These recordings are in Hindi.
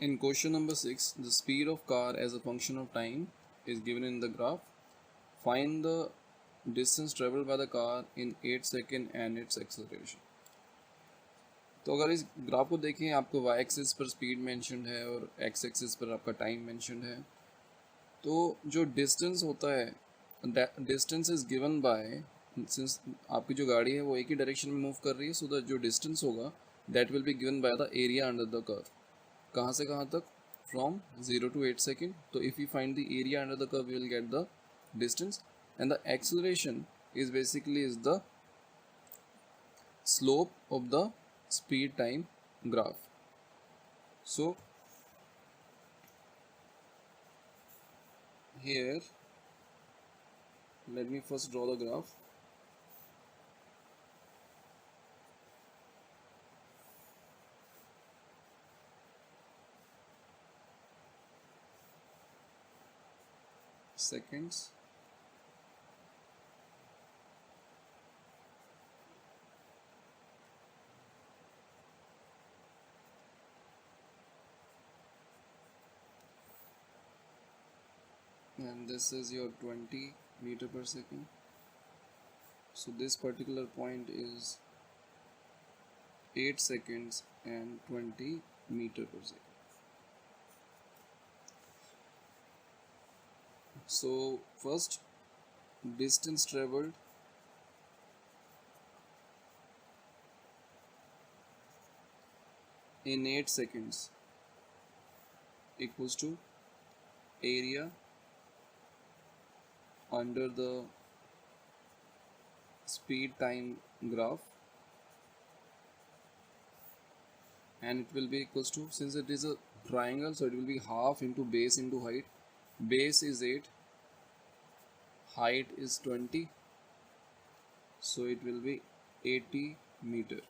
In question number 6, the speed of car as a function of time is given in the graph. Find the distance traveled by the car in 8 seconds and its acceleration. तो अगर इस ग्राफ को देखें, आपको y एक्सिस पर स्पीड मेंशन्ड है और x एक्सिस पर आपका टाइम मेंशन्ड है. तो जो डिस्टेंस होता है, distance is given by, since आपकी जो गाड़ी है वो एक ही डायरेक्शन में मूव कर रही है, सो द जो डिस्टेंस होगा that will be given by the area under the curve. कहाँ से कहाँ तक? From 0 to 8 second. तो if you find the area under the curve you will get the distance, and the acceleration is basically is the slope of the speed time graph. So here let me first draw the graph. Seconds, and this is your 20 meter per second. So this particular point is 8 seconds and 20 meter per second. So first, distance traveled in 8 seconds equals to area under the speed time graph, and it will be equals to, since it is a triangle, so it will be half into base into height. Base is 8, height is 20, so it will be 80 meter.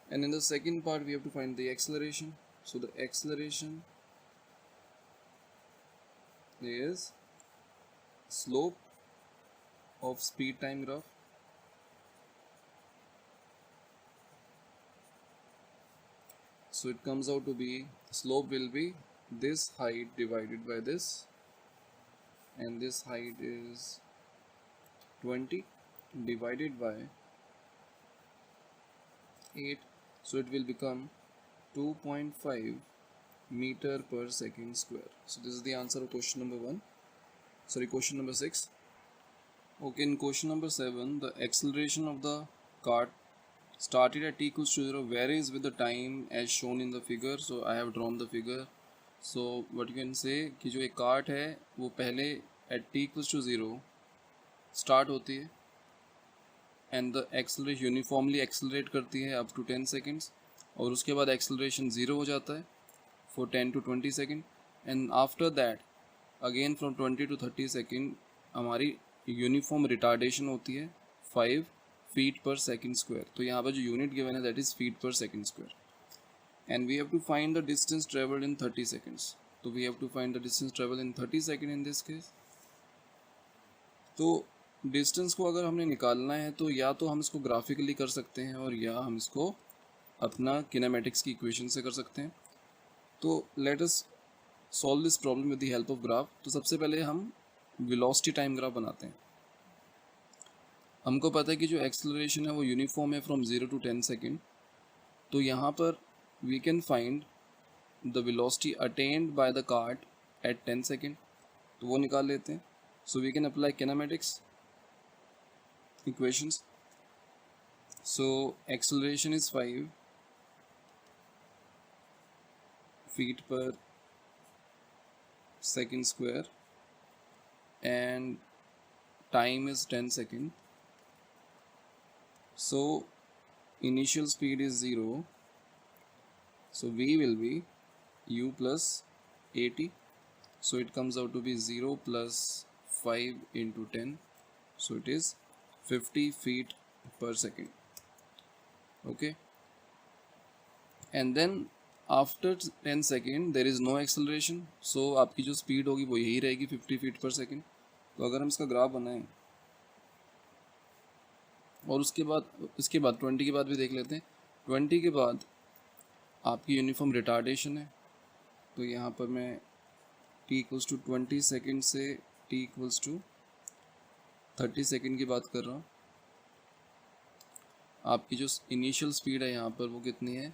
And in the second part we have to find the acceleration. So the acceleration is slope of speed time graph. So it comes out to be, slope will be this height divided by this, and this height is 20 divided by 8, so it will become 2.5 meter per second square. So this is the answer of question number 1. Sorry, question number 6. Okay, in question number 7, the acceleration of the cart started at t equals to 0 varies with the time as shown in the figure. So I have drawn the figure. So what you can say कि जो एक कार्ट है वो पहले at t equals to 0 start होती है, and the acceleration uniformly accelerate करती है अप टू 10 सेकेंड्स, और उसके बाद एक्सेलरेशन 0 हो जाता है for 10 to 20 second, and after that again from 20 to 30 second हमारी यूनिफॉर्म रिटार्डेशन होती है 5 फीट पर सेकेंड स्क्वायर. तो यहाँ पर जो यूनिट गिवन है that is feet per second square, and we have to find the distance travelled in 30 seconds. तो we have to find the distance travelled in 30 second in this case. तो डिस्टेंस को अगर हमने निकालना है तो या तो हम इसको ग्राफिकली कर सकते हैं और या हम इसको अपना किनेमेटिक्स की इक्वेशन से कर सकते हैं. तो let us solve this problem with the help of graph. तो सबसे पहले हम वेलोसिटी टाइम ग्राफ बनाते हैं. हमको पता है कि जो एक्सेलरेशन है वो यूनिफॉर्म है फ्रॉम 0 to 10 सेकेंड. तो यहाँ पर we can find the velocity attained by the cart at 10 second. तो वो निकाल लेते हैं. So we can apply kinematics equations. So acceleration is 5 feet per second square and time is 10 seconds. So initial speed is 0, so v will be u plus 80, so it comes out to be 0 plus 5 into 10, so it is 50 feet per second. Okay, and then after 10 second there is no acceleration, so आपकी जो स्पीड होगी वो यही रहेगी 50 फीट पर सेकेंड. तो अगर हम इसका ग्राफ बनाएं और इसके बाद 20 के बाद भी देख लेते हैं. 20 के बाद आपकी यूनिफॉर्म रिटार्डेशन है, तो यहाँ पर मैं t इक्वल्स टू 20 सेकेंड से t इक्वल्स टू 30 सेकेंड की बात कर रहा हूँ। आपकी जो इनिशियल स्पीड है यहाँ पर वो कितनी है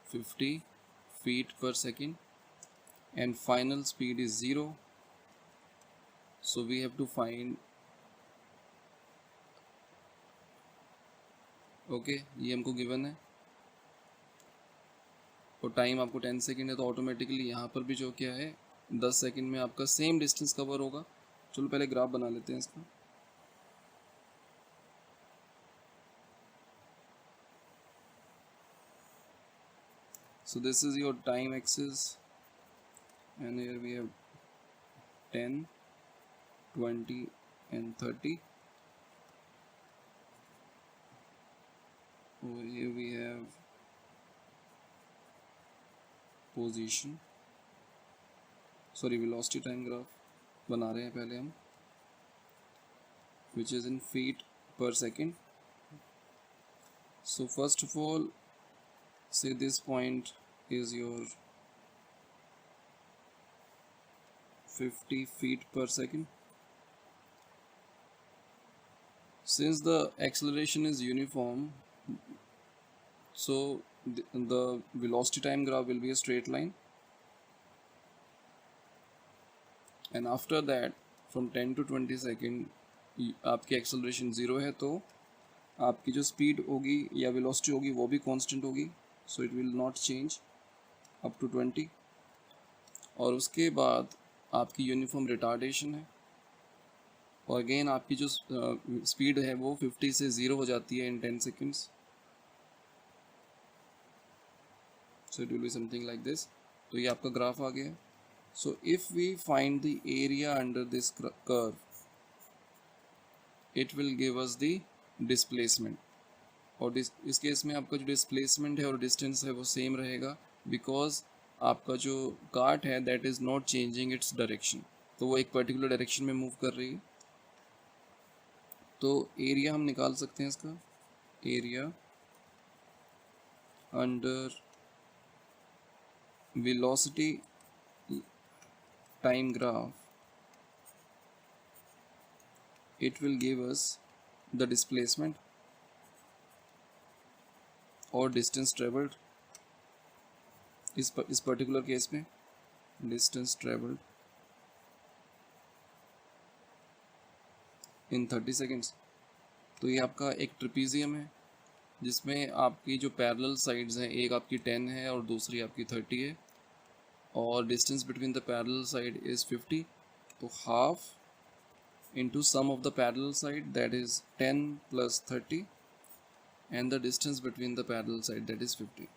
50 feet per second and final speed is 0, so we have to find okay ये हमको गिवन है और टाइम आपको 10 सेकेंड है, तो ऑटोमेटिकली यहाँ पर भी जो क्या है 10 सेकेंड में आपका सेम डिस्टेंस कवर होगा। चलो पहले ग्राफ बना लेते हैं इसका। So this is your time axis and here we have 10, 20 and 30. Over here we have position, sorry velocity time graph बना रहे हैं पहले हम, which is in feet per second. So first of all, say this point is your 50 feet per second. Since the acceleration is uniform, so the velocity time graph will be a straight line, and after that from 10 to 20 second आपकी acceleration 0 है, तो आपकी जो स्पीड होगी या वेलोसिटी होगी वो भी कांस्टेंट होगी, so it will not change up to 20। और उसके बाद आपकी यूनिफॉर्म रिटार्डेशन है और अगेन आपकी जो स्पीड है वो 50 से 0 हो जाती है in 10 seconds, so it will be something like this. तो ये आपका ग्राफ आ गया। So if we find the area under this curve, it will give us the displacement, और इस केस में आपका जो डिस्प्लेसमेंट है और डिस्टेंस है वो सेम रहेगा, बिकॉज आपका जो कार्ट है that is not changing its direction, तो वो एक पर्टिकुलर डायरेक्शन में मूव कर रही है। तो एरिया हम निकाल सकते हैं इसका, area under velocity time graph, it will give us the displacement और distance traveled। इस पर्टिकुलर केस में distance traveled in 30 seconds। तो ये आपका एक ट्रिपीजियम है जिसमें आपकी जो पैरेलल साइड्स हैं, एक आपकी 10 है और दूसरी आपकी 30 है, और distance between the parallel side is 50, तो half into sum of the parallel side, that is 10 plus 30, and the distance between the parallel side, that is 50.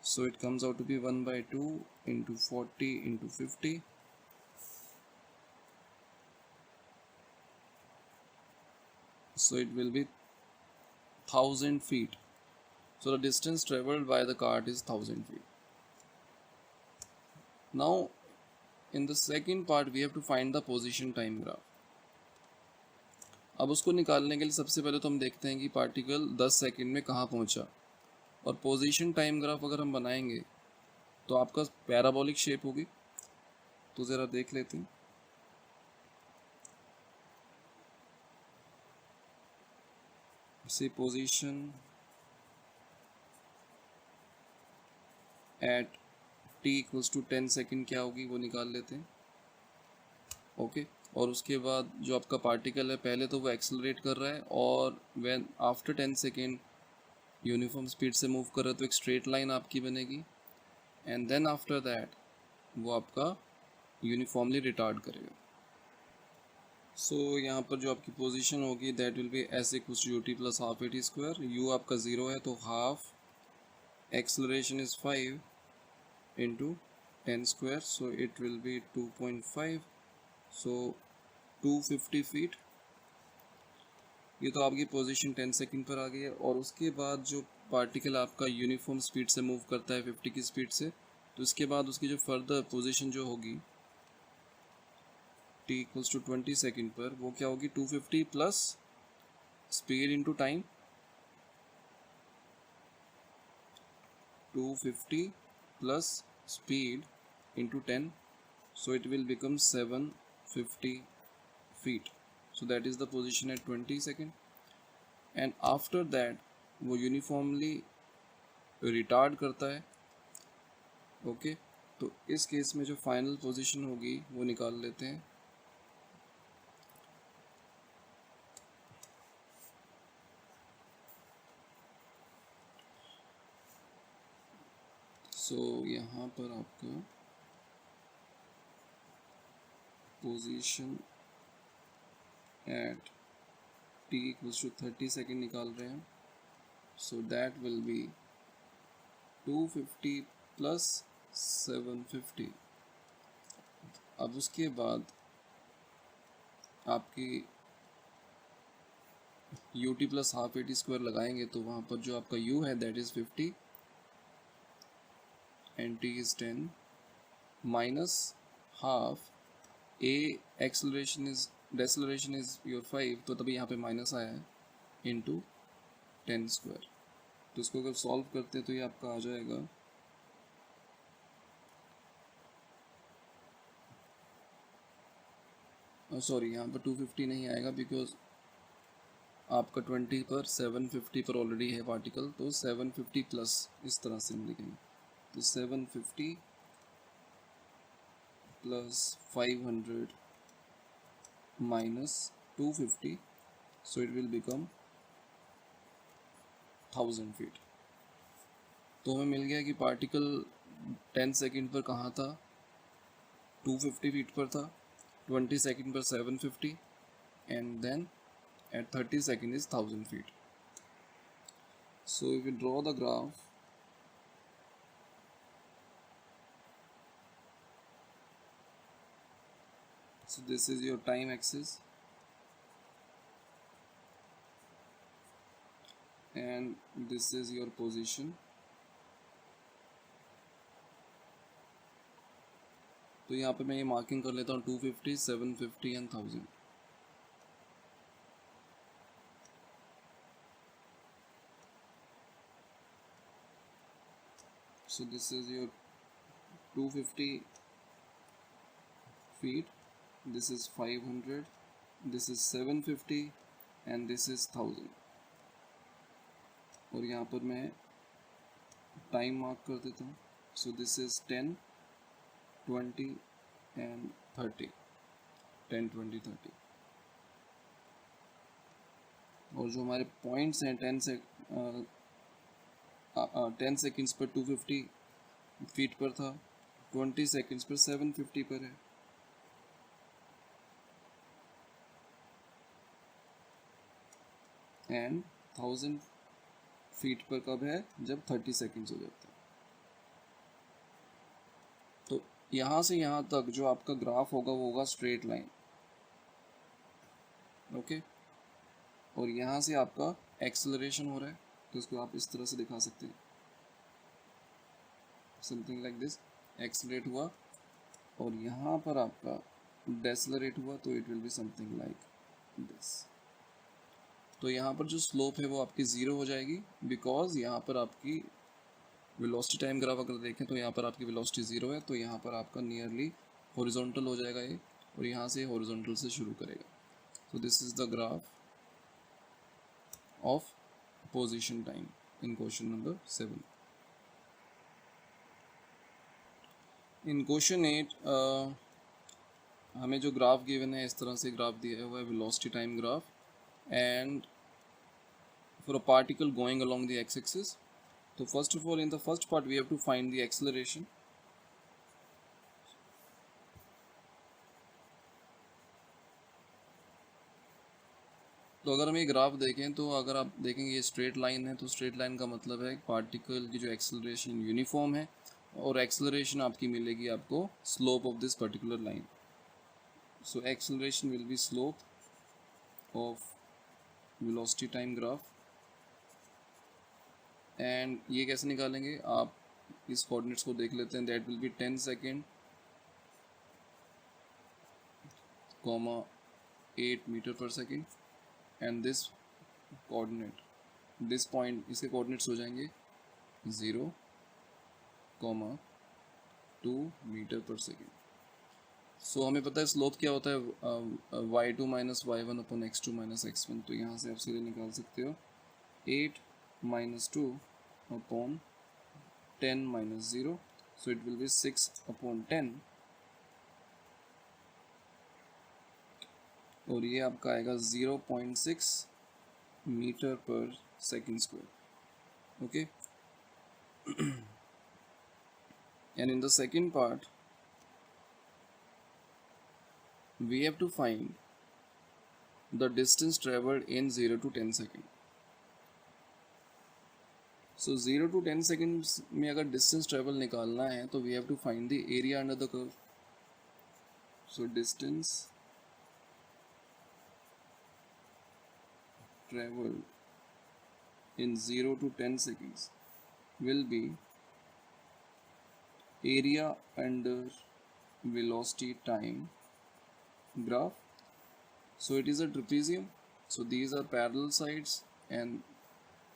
So it comes out to be 1 by 2 into 40 into 50. So it will be 1000 feet. So the distance traveled by the cart is 1000 feet. Now in the second part we have to find the position time graph। अब उसको निकालने के लिए सबसे पहले तो हम देखते हैं कि पार्टिकल 10 सेकंड में कहाँ पहुँचा, और पोजीशन टाइम ग्राफ अगर हम बनाएंगे तो आपका पैराबोलिक शेप होगी। तो ज़रा देख लेते हैं। से position at t equals to 10 second क्या होगी वो निकाल लेते हैं। ओके, और उसके बाद जो आपका पार्टिकल है पहले तो वो एक्सेलरेट कर रहा है, और when after 10 second uniform speed से मूव कर रहा है, तो एक स्ट्रेट लाइन आपकी बनेगी, एंड देन आफ्टर दैट वो आपका यूनिफॉर्मली रिटार्ड करेगा। सो यहाँ पर जो आपकी पोजीशन होगी that will be S equals to U T plus half A T square. U आपका 0 है तो half, acceleration is 5 into 10 square, so it will be 2.5, so 250 feet। ये तो आपकी पोजीशन 10 सेकंड पर आ गई है, और उसके बाद जो पार्टिकल आपका यूनिफॉर्म स्पीड से मूव करता है 50 की स्पीड से, तो इसके बाद उसकी जो फर्दर पोजीशन जो होगी t इक्वल्स टू 20 सेकंड पर, वो क्या होगी 250 plus speed into time, 250 plus speed into 10, so it will become 750 feet. So that is the position at 20 second, and after that वो यूनिफॉर्मली रिटार्ड करता है. ओके, तो इस केस में जो फाइनल पोजीशन होगी वो निकाल लेते हैं. सो यहाँ पर आपका position at t equals to 30 second निकाल रहे हैं. So that will be 250 plus 750. अब उसके बाद आपकी ut plus half A T square लगाएंगे तो वहाँ पर जो आपका u है that is 50 and t is 10 minus half a deceleration is your 5, तो तभी यहाँ पे माइनस आया है into 10 स्क्वायर. तो इसको अगर सॉल्व करते हैं तो ये आपका आ जाएगा सॉरी यहाँ पर 250 नहीं आएगा बिकॉज आपका 20 पर 750 पर ऑलरेडी है पार्टिकल, तो 750 प्लस इस तरह से हम लिखेंगे. तो 750 plus 500 minus 250, so it will become 1000 feet. तो हमें मिल गया कि पार्टिकल 10 सेकेंड पर कहाँ था, 250 फीट पर था, 20 सेकेंड पर 750 and then at 30 seconds is 1000 feet. So if we draw the graph, so this is your time axis and this is your position. तो यहाँ पे मैं ये मार्किंग कर लेता हूँ 250, 750 and 1000. So this is your 250 feet, this is 500, this is 750 and this is 1000. और यहाँ पर मैं टाइम मार्क कर देता हूँ. So this is 10, 20 and 30, 10, 20, 30. और जो हमारे पॉइंट्स हैं 10 सेकेंड्स पर 250 फीट पर था, 20 सेकेंड्स पर 750 पर है. एंड 1000 फीट पर कब है, जब 30 सेकेंड्स हो जाते हैं. तो यहाँ से यहाँ तक जो आपका ग्राफ होगा वो होगा स्ट्रेट लाइन. ओके, और यहाँ से आपका एक्सेलरेशन हो रहा है तो इसको आप इस तरह से दिखा सकते हैं, समथिंग लाइक दिस. एक्सेलरेट हुआ और यहाँ पर आपका डेसेलरेट हुआ तो it will be something like this. तो यहाँ पर जो स्लोप है वो आपकी ज़ीरो हो जाएगी बिकॉज यहाँ पर आपकी वेलोसिटी टाइम ग्राफ अगर देखें तो यहाँ पर आपकी वेलोसिटी ज़ीरो है, तो यहाँ पर आपका नियरली हॉरिजॉन्टल हो जाएगा ये, और यहाँ से हॉरिजॉन्टल से शुरू करेगा. So this is the graph of position time in question number 7. In question 8 हमें जो ग्राफ गिवन है इस तरह से ग्राफ दिया हुआ है, velocity time graph, and for a particle going along the x-axis. So first of all, in the first part we have to find the acceleration. तो अगर हम ये ग्राफ देखें तो अगर आप देखेंगे ये स्ट्रेट लाइन है, तो स्ट्रेट लाइन का मतलब है पार्टिकल की जो एक्सेलरेशन यूनिफॉर्म है और एक्सेलरेशन आपकी मिलेगी आपको slope of this particular line. So acceleration will be slope of velocity time graph. And ये कैसे निकालेंगे, आप इस कोऑर्डिनेट्स को देख लेते हैं. That will be 10 second, 8 metre per second, and this coordinate, this point, इसके कोऑर्डिनेट्स हो जाएंगे 0, 2 मीटर पर सेकेंड। सो हमें पता है स्लोप क्या होता है, y2 minus y1 upon x2 minus x1। तो यहाँ से आप सीधे निकाल सकते हो 8 minus 2 upon 10 minus 0, so it will B 6 upon 10, और ये आपका आएगा 0.6 metre per second square. Okay, and in the second part we have to find the distance traveled in 0 to 10 second. So 0 to 10 seconds में अगर distance travel निकालना है तो we have to find the area under the curve. So distance traveled in 0 to 10 seconds will be area under velocity time graph. So it is a trapezium, so these are parallel sides, and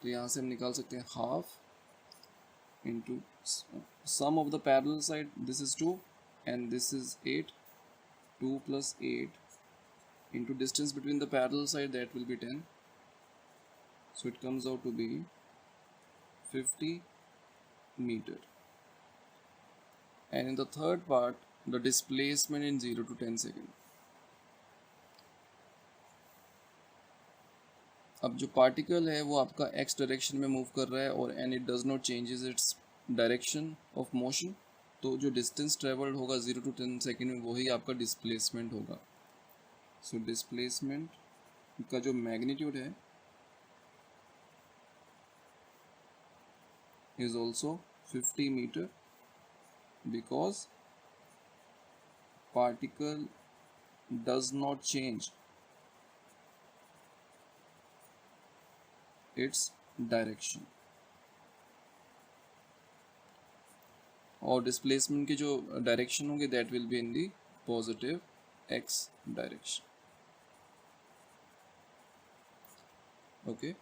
तो यहाँ से हम निकाल सकते हैं half into sum of the parallel side, this is 2 and this is 8, 2 plus 8 into distance between the parallel side, that will be 10, so it comes out to be 50 meter. And in the third part, the displacement in 0 to 10 second. अब जो पार्टिकल है वो आपका x डायरेक्शन में मूव कर रहा है और and it does not changes its direction of motion, तो जो डिस्टेंस ट्रेवल्ड होगा 0 to 10 सेकेंड में वही आपका डिस्प्लेसमेंट होगा। सो डिस्प्लेसमेंट का जो मैग्नीट्यूड है is also 50 meter, because particle does not change its direction, और डिस्प्लेसमेंट की जो डायरेक्शन होगी that will be in the positive x direction. Okay.